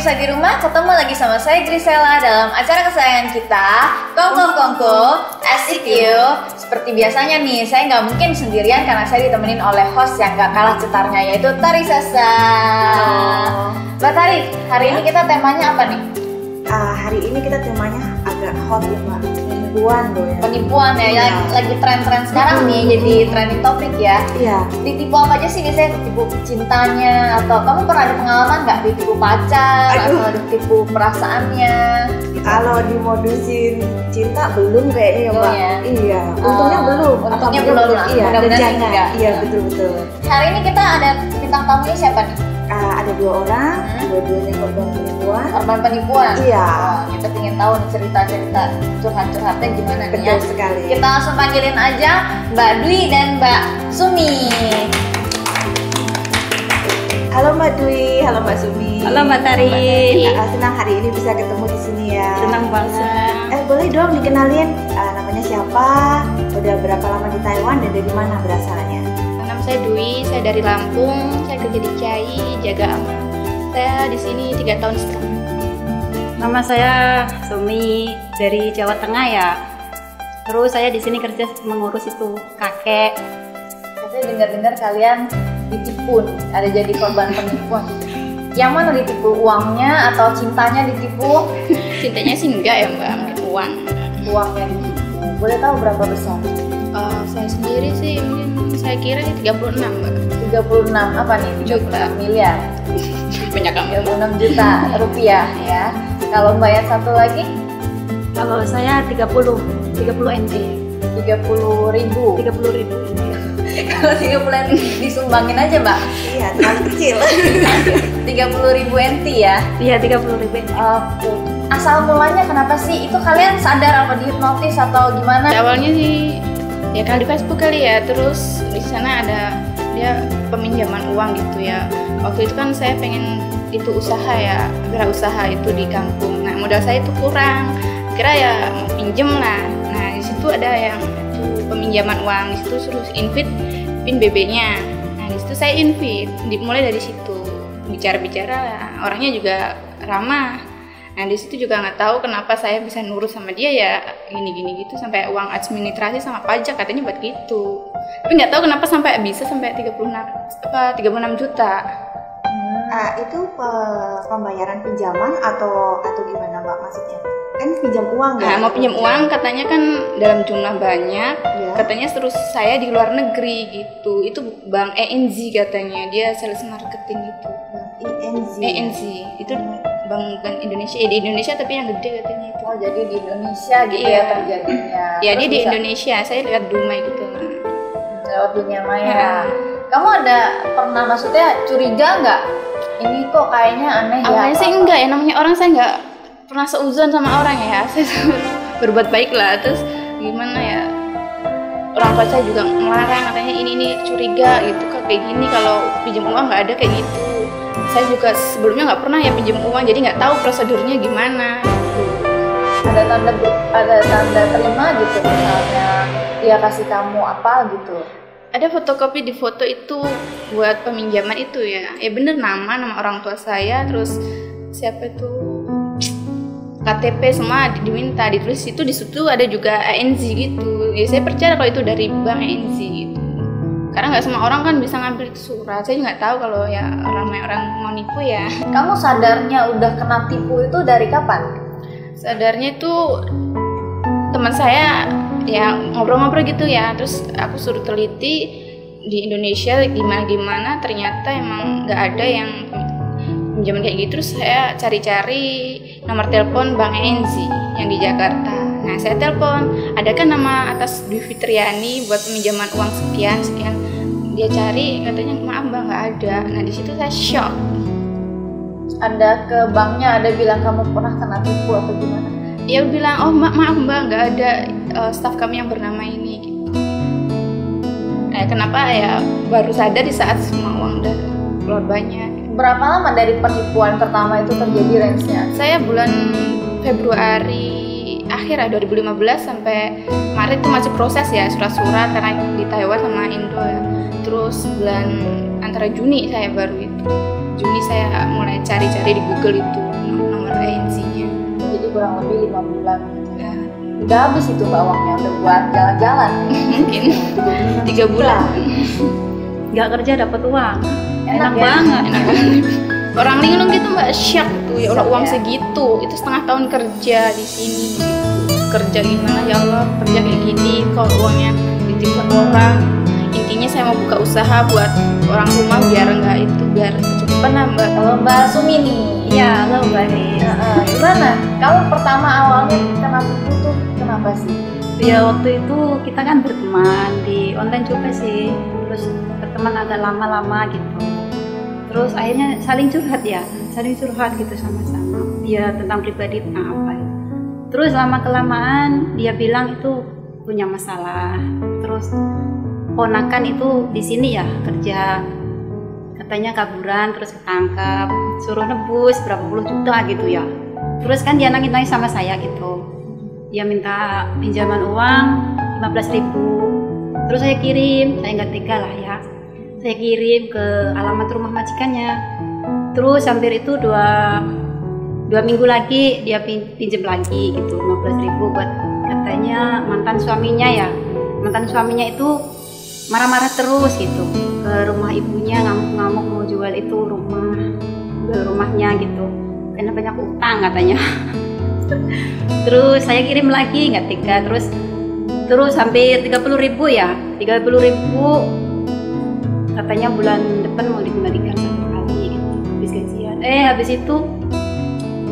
pemirsa di rumah, ketemu lagi sama saya Grisela dalam acara kesayangan kita, Kongko Asik You. Seperti biasanya nih, saya nggak mungkin sendirian karena saya ditemenin oleh host yang nggak kalah cetarnya, yaitu Tari Sasa. Mbak Tari, hari ini kita temanya apa nih? Hari ini kita temanya agak hot ya Mbak, penipuan loh ya. Penipuan ya, lagi tren-tren sekarang nih, jadi trending topik ya. Iya. Ditipu apa aja sih biasanya? Ditipu cintanya, atau kamu pernah ada pengalaman nggak ditipu pacar, atau ditipu perasaannya? Kalau dimodusin cinta belum kayaknya ya Mbak. Ya? Iya. Untungnya belum. Untungnya belum lah. Iya. Mudah-mudahan Jangan. enggak. Iya betul. Hari ini kita ada bintang tamunya siapa nih? Ada 2 orang, dua-duanya korban penipuan. Korban penipuan. Iya. Kita ingin tahu nih cerita-cerita curhat-curhatnya gimana nih ya. Betul sekali. Kita langsung panggilin aja Mbak Dwi dan Mbak Sumi. Halo Mbak Dwi, halo Mbak Sumi. Halo Mbak Tari. Senang hari ini bisa ketemu di sini ya. Senang banget. Boleh dong dikenalin namanya siapa, udah berapa lama di Taiwan dan dari mana berasalnya? Nama saya Dwi, saya dari Lampung, saya kerja di Cai, jaga aman. Saya di sini 3 tahun setengah. Nama saya Sumi dari Jawa Tengah ya. Terus saya di sini kerja mengurus itu kakek. Saya dengar-dengar kalian ditipu, ada jadi korban penipuan. Yang mana ditipu, uangnya atau cintanya ditipu? Cintanya sih enggak ya Mbak, uang. Uangnya ditipu. Boleh tahu berapa besar? Saya sendiri sih mungkin saya kira 36 Mbak. 36 apa nih? 36 miliar. Banyak banget. 36 juta rupiah ya. Kalau Mbak yang satu lagi? Kalau saya 30 NT. 30 ribu. 30 ribu. Kalau 30 NT disumbangin aja Mbak. Iya, terlalu kecil. 30 ribu NT ya. Iya 30 ribu. Oke. Asal mulanya kenapa sih? Itu kalian sadar apa dihipnotis atau gimana? Awalnya sih ya kalau di Facebook kali ya, terus di sana ada dia peminjaman uang gitu ya. Waktu itu kan saya pengen itu usaha ya, wirausaha itu di kampung. Nah modal saya itu kurang, kira ya mau pinjem lah. Nah di situ ada yang peminjaman uang, di situ suruh invite pin BB-nya. Nah di situ saya invite, dimulai dari situ bicara-bicara, orangnya juga ramah. Nah di situ juga nggak tahu kenapa saya bisa nurut sama dia ya gini gitu, sampai uang administrasi sama pajak katanya buat gitu. Tapi nggak tahu kenapa sampai bisa sampai 36 juta. Itu pembayaran pinjaman atau gimana Mbak maksudnya? Kan pinjam uang ya? Nah, mau pinjam uang katanya kan dalam jumlah banyak, ya. Katanya terus saya di luar negeri gitu. Itu Bank ENZ katanya, dia sales marketing gitu. ENZ itu Bank Indonesia, di Indonesia tapi yang gede katanya itu. Oh jadi di Indonesia gitu ya terjadinya. Ya dia di Indonesia, saya lihat Dumai gitu. Lewat dunia maya. Kamu ada pernah maksudnya curiga nggak? Ini kok kayaknya aneh ya? Awalnya sih enggak ya, namanya orang saya nggak pernah seuzon sama orang ya. Saya berbuat baik lah, terus gimana ya? Orang tua saya juga melarang, katanya ini curiga gitu, kayak gini kalau pinjam uang nggak ada kayak gitu. Saya juga sebelumnya nggak pernah ya pinjam uang, jadi nggak tahu prosedurnya gimana. Ada tanda terima gitu, misalnya dia kasih kamu apa gitu. Ada fotokopi di foto itu buat peminjaman itu ya. Ya bener nama orang tua saya, terus siapa itu KTP semua diminta, ditulis di situ ada juga ENZ gitu. Ya saya percaya kalau itu dari bank ENZ gitu. Karena nggak semua orang kan bisa ngambil itu surat. Saya nggak tahu kalau ya orang mau nipu ya. Kamu sadarnya udah kena tipu itu dari kapan? Sadarnya itu teman saya ya ngobrol-ngobrol gitu ya. Terus aku suruh teliti di Indonesia gimana ternyata emang nggak ada yang pinjaman kayak gitu. Terus saya cari-cari nomor telepon Bank ENZ yang di Jakarta. Nah saya telepon, ada kan nama atas Dwi Fitriani buat peminjaman uang sekian. Dia cari, katanya maaf Mbak nggak ada. Nah di situ saya shock. Ada ke banknya, ada bilang kamu pernah kena tipu atau gimana? Dia bilang, oh maaf Mbak nggak ada staf kami yang bernama ini. Gitu. Kenapa ya baru sadar di saat semua uang udah keluar banyak. Berapa lama dari penipuan pertama itu terjadi range-nya? Saya bulan Februari akhir ya 2015 sampai Maret itu masih proses ya surat-surat karena di Taiwan sama Indo ya. Terus bulan antara Juni saya baru itu. Juni saya mulai cari-cari di Google itu nomor agensinya. Jadi kurang lebih 5 bulan gitu ya. Udah habis itu Mbak uangnya, udah buat jalan-jalan. Mungkin 3 bulan. Nggak kerja dapat uang. Enak ya? banget. Enak banget. Orang linglung gitu Mbak, syak tuh ya Allah, Syak uang ya? segitu. Itu setengah tahun kerja di sini gitu. Kerja gimana ya Allah, kerja kayak gini kok uangnya dititip orang. Intinya saya mau buka usaha buat orang rumah biar kecukupan lah Mbak. Kalau Mbak Sumi nih, Iya, halo Mbak Ris. gimana? Kalau pertama awalnya kenapa tuh kenapa sih? Ya waktu itu kita kan berteman di online juga sih. Terus berteman agak lama-lama gitu. Terus akhirnya saling curhat gitu sama-sama. Dia tentang pribadi tentang apa gitu. Terus lama-kelamaan dia bilang itu punya masalah. Terus ponakan itu di sini ya kerja, katanya kaburan terus ketangkap, suruh nebus berapa puluh juta gitu ya. Terus kan dia nangis-nangis sama saya gitu. Dia minta pinjaman uang 15.000. Terus saya kirim, saya nggak tega lah ya. Saya kirim ke alamat rumah majikannya. Terus hampir itu dua minggu lagi dia pinjam lagi gitu 15.000 buat katanya mantan suaminya itu marah-marah terus gitu ke rumah ibunya, ngamuk-ngamuk mau jual itu rumahnya gitu karena banyak utang katanya. Terus saya kirim lagi nggak tega, terus hampir 30.000 ya, 30.000 katanya bulan depan mau dikembalikan 1 kali gitu habis gajian. Habis itu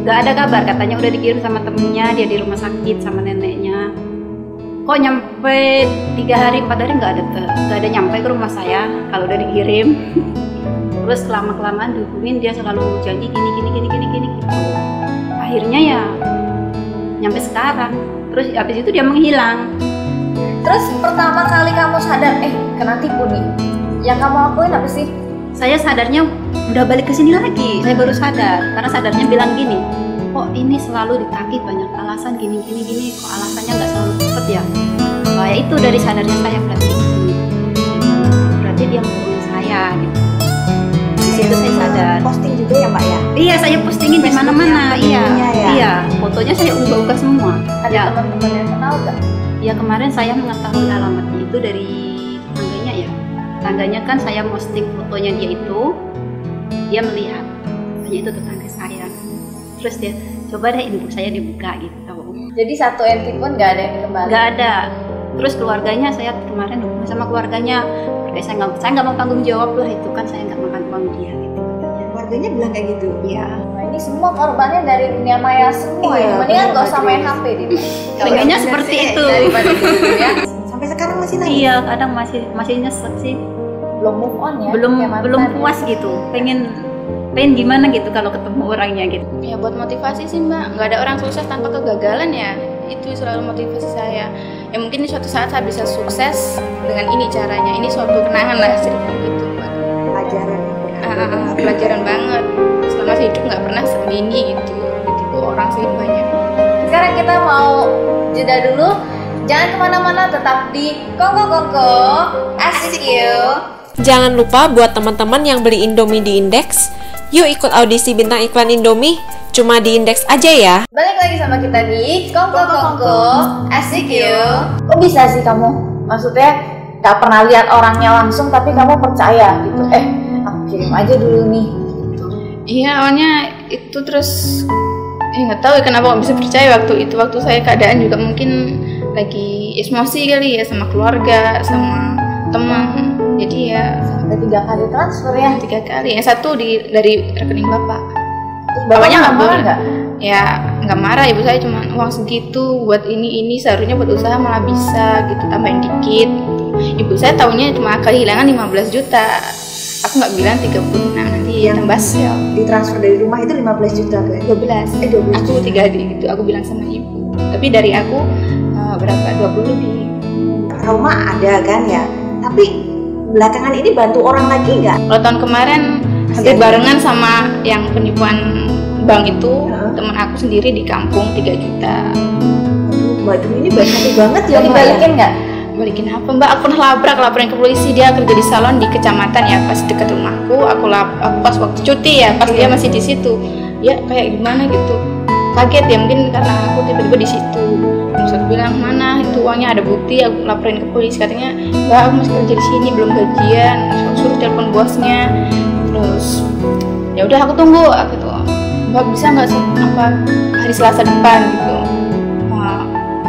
nggak ada kabar, katanya udah dikirim sama temennya, dia di rumah sakit sama neneknya. Kok nyampe 3 hari 4 hari nggak ada nyampe ke rumah saya kalau udah dikirim. Terus kelamaan dihubungin dia selalu janji gini gitu. Akhirnya ya nyampe sekarang. Terus habis itu dia menghilang. Terus pertama kali kamu sadar, kena tipu nih. Yang kamu lakuin apa sih? Saya sadarnya udah balik ke sini lagi. Saya baru sadar karena sadarnya bilang gini, kok ini selalu ditagih banyak alasan gini, kok alasannya nggak selalu cepet ya. Nah, ya itu dari sadarnya saya berarti dia menghubungi saya gitu. Di situ saya sadar. Posting juga ya Mbak ya? Iya, saya postingin di mana-mana. Iya, fotonya saya unggah-unggah semua. Ada Ya, teman-teman yang kenal gak? ya kemarin saya mengetahui alamatnya itu dari tetangganya ya. Tetangganya kan saya posting fotonya dia melihat, katanya itu tetangga saya. Terus dia coba deh inbox saya dibuka gitu. Jadi 1 MT pun gak ada yang kembali? Nggak ada. Terus keluarganya saya kemarin hubungan sama keluarganya, saya nggak mau tanggung jawab lah, itu kan saya nggak makan uang dia gitu katanya. Keluarganya bilang kayak gitu? Iya. Nah, ini semua korbannya dari dunia maya semua Iya, ya. Mendingan gak usah bener, main Adris. HP deh. Pengennya seperti itu. Daripada gitu ya. Sampai sekarang masih nangis? Iya, kadang masih nyesek sih. Belum move on ya? belum kayak mantan belum ya? puas gitu. Pengen gimana gitu kalau ketemu orangnya gitu. Ya buat motivasi sih Mbak, nggak ada orang sukses tanpa kegagalan ya. Itu selalu motivasi saya. Ya mungkin suatu saat saya bisa sukses dengan ini caranya. Ini suatu kenangan lah ceritanya gitu Mbak. Pelajaran yang berharga. Pelajaran banget. Selama hidup nggak pernah segini gitu. Ditipu orang segitu banyak. Sekarang kita mau jeda dulu. Jangan kemana-mana, tetap di Kongko SQ. Jangan lupa buat teman-teman yang beli Indomie di Indeks, yuk ikut audisi bintang iklan Indomie, cuma di Indeks aja ya. Balik lagi sama kita di Kongko SQ. Kok bisa sih kamu? Maksudnya gak pernah lihat orangnya langsung tapi kamu percaya gitu. Aku kirim aja dulu nih gitu. Iya awalnya itu terus nggak tahu ya kenapa bisa percaya waktu saya keadaan juga mungkin lagi emosi kali ya sama keluarga sama teman, jadi ya Sampai 3 kali transfer ya. 3 kali, yang satu dari rekening bapak. Terus Bapaknya nggak marah boleh. nggak? Ya nggak marah, ibu saya cuma uang segitu buat ini seharusnya buat usaha malah bisa gitu, tambahin dikit gitu. Ibu saya taunya cuma kehilangan 15 juta, aku nggak bilang 36, nanti tambah sel. Ditransfer dari rumah itu 15 juta ke 12 aku 3 gitu, aku bilang sama ibu, tapi dari aku berapa 20 lebih. trauma ada kan ya, tapi belakangan ini bantu orang lagi nggak? Kalau tahun kemarin hampir barengan sama yang penipuan bank itu, teman aku sendiri di kampung 3 juta. Aduh, Mbak Dwi ini baik hati banget ya Jadi Mbak ya? balikin nggak? balikin apa mbak, aku pernah laporin ke polisi. Dia kerja di salon di kecamatan ya, pas dekat rumahku. Aku pas waktu cuti ya, pas dia masih di situ ya, kayak gimana gitu, kaget ya mungkin karena aku tiba-tiba di situ. Terus aku bilang, mana itu uangnya, ada bukti. Aku laporin ke polisi, katanya mbak aku masih kerja di sini belum gajian. Terus aku suruh telepon bosnya. Terus ya udah aku tunggu gitu, mbak bisa nggak sih apa hari Selasa depan gitu.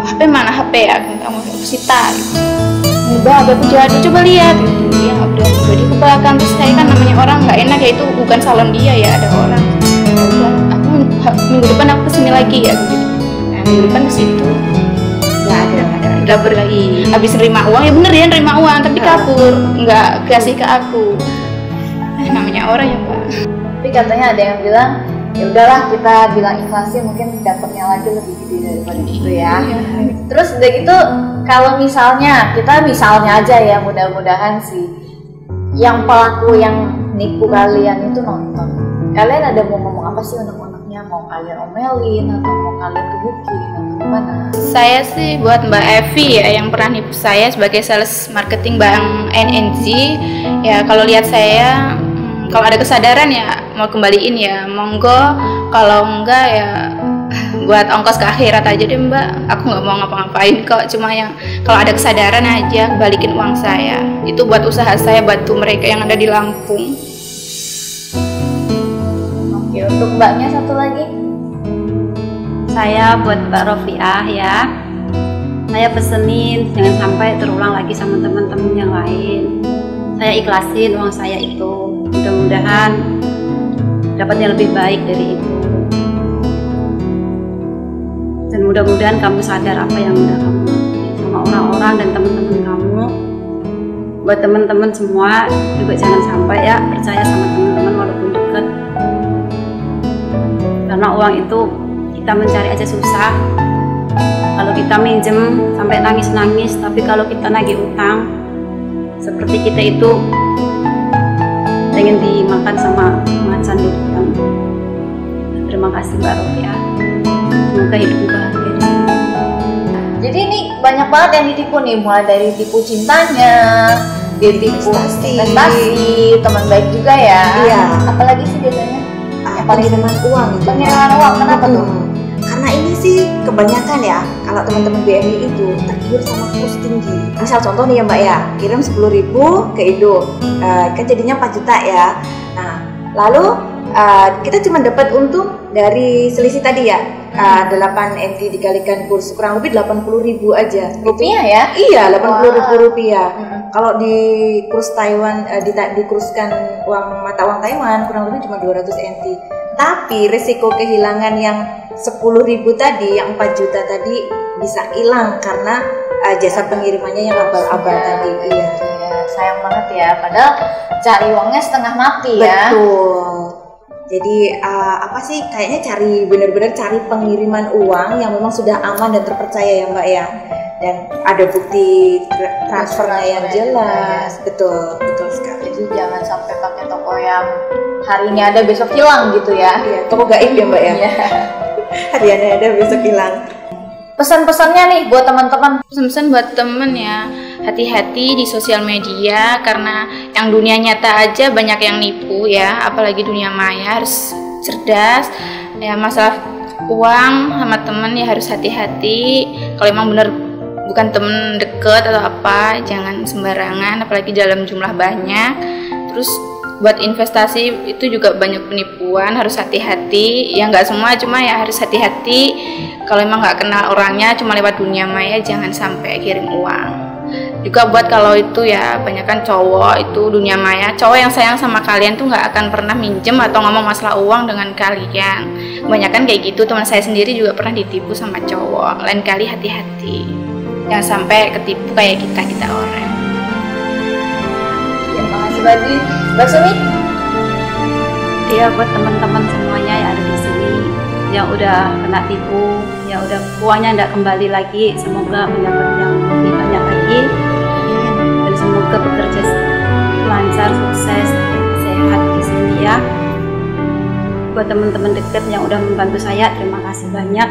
HP mana, HP ya kamu sita gitu. Mbak HP aku jatuh, coba lihat gitu. Ya udah jadi ke belakang. Terus saya kan namanya orang nggak enak ya, itu bukan salon dia ya, ada orang. Ya udah aku minggu depan aku kesini lagi ya gitu. Nah minggu depan ke situ nggak ada lagi. Habis nerima uang ya bener ya, nerima uang tapi kabur, nggak kasih ke aku. Namanya orang ya mbak. Tapi katanya ada yang bilang ya udahlah kita bilang inflasi mungkin dapatnya lagi lebih gede daripada itu ya. Terus udah gitu kalau misalnya aja ya, mudah-mudahan sih yang pelaku yang nipu kalian itu nonton, kalian ada mau ngomong apa sih untuk anaknya? Mau kalian omelin atau mau kalian gebukin atau gimana? Saya sih buat Mbak Evi ya yang pernah nipu saya sebagai sales marketing Bank NNZ ya, kalau lihat saya kalau ada kesadaran ya mau kembaliin ya monggo, kalau enggak ya buat ongkos ke akhirat aja deh mbak. Aku nggak mau ngapa-ngapain kok, cuma yang kalau ada kesadaran aja balikin uang saya. Itu buat usaha saya, bantu mereka yang ada di Lampung. Oke, untuk mbaknya satu lagi. Saya buat Mbak Rofiah ya, saya pesenin jangan sampai terulang lagi sama teman-teman yang lain. Saya ikhlasin uang saya itu, mudah-mudahan dapatnya lebih baik dari itu. Dan mudah-mudahan kamu sadar apa yang udah kamu lakuin sama orang-orang dan teman-teman kamu. Buat teman-teman semua juga jangan sampai ya percaya sama teman-teman walaupun dekat. Karena uang itu kita mencari aja susah. Kalau kita minjem sampai nangis-nangis, tapi kalau kita nagih utang seperti kita itu pengen dimakan sama macan di depan. Terima kasih Mbak Rofiah. Semoga hidupmu bahagia di sini. Jadi ini banyak banget yang ditipu nih, mulai dari tipu cintanya, ditipu investasi, teman baik juga ya. Iya. Apalagi sih biasanya? Pengiriman uang itu. Pengiriman uang, kenapa tuh? Karena ini sih kebanyakan ya, kalau teman-teman BNI itu tergiur sama kurs tinggi. Misal contoh nih ya mbak ya, kirim 10.000 ke Indo, kan jadinya 4 juta ya. Nah, lalu kita cuma dapat untung dari selisih tadi ya, 8 NT dikalikan kurs kurang lebih 80.000 aja. Rupiah ya? Iya, 80.000 rupiah. Kalau di kurs Taiwan, dikuruskan mata uang Taiwan kurang lebih cuma 200 NT. Tapi risiko kehilangan yang 10.000 tadi, yang 4 juta tadi bisa hilang karena jasa pengirimannya yang abal-abal tadi. Iya, sayang banget ya. Padahal cari uangnya setengah mati ya. Betul. Jadi kayaknya benar-benar cari pengiriman uang yang memang sudah aman dan terpercaya ya mbak ya, dan ada bukti transfernya yang jelas. Betul sekali. Jadi jangan sampai pakai toko yang hari ini ada besok hilang gitu ya. Iya, toko gaib ya mbak ya. Hari ini ada besok hilang. Pesan-pesannya nih buat teman-teman. Pesan-pesan buat temen ya, hati-hati di sosial media karena yang dunia nyata aja banyak yang nipu ya, apalagi dunia maya. Harus cerdas ya, masalah uang sama temen ya harus hati-hati. Kalau emang bener bukan temen deket atau apa, jangan sembarangan apalagi dalam jumlah banyak. Terus buat investasi itu juga banyak penipuan, harus hati-hati ya, nggak semua, cuma ya harus hati-hati. Kalau emang nggak kenal orangnya, cuma lewat dunia maya, jangan sampai kirim uang. Juga buat kalau itu ya, banyakan cowok itu dunia maya, cowok yang sayang sama kalian tuh nggak akan pernah minjem atau ngomong masalah uang dengan kalian. Kebanyakan kayak gitu, teman saya sendiri juga pernah ditipu sama cowok. Lain kali hati-hati, jangan sampai ketipu kayak kita orang. Terima kasih Badri. Mbak Sumi? Iya, buat teman-teman semuanya yang ada di sini yang udah kena tipu, yang udah uangnya tidak kembali lagi, semoga mendapat yang lebih banyak lagi, dan semoga bekerja lancar, sukses, sehat di sini ya. Buat teman-teman dekat yang udah membantu saya, terima kasih banyak.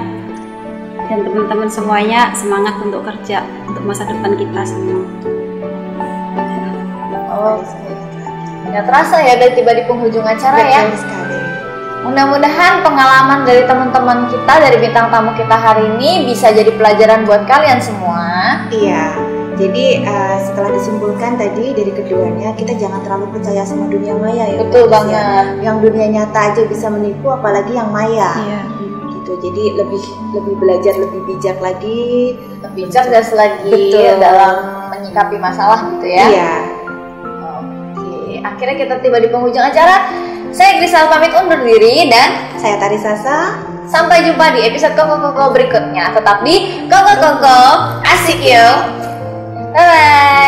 Dan teman-teman semuanya semangat untuk kerja untuk masa depan kita semua. Nggak terasa ya udah tiba di penghujung acara ya. Betul sekali. Mudah-mudahan pengalaman dari teman-teman kita, dari bintang tamu kita hari ini bisa jadi pelajaran buat kalian semua. Iya. Jadi setelah disimpulkan tadi dari keduanya, kita jangan terlalu percaya sama dunia maya ya. Betul Mas, banget. ya. Yang dunia nyata aja bisa menipu, apalagi yang maya. Iya. Gitu. Jadi lebih belajar, lebih bijak lagi. Lebih cerdas lagi Betul. dalam menyikapi masalah gitu ya. Iya. Oke, akhirnya kita tiba di penghujung acara. Saya Grisel pamit undur diri dan Saya Tari Sasa. sampai jumpa di episode Koko berikutnya. Tetap di Koko Asik yuk. Bye bye.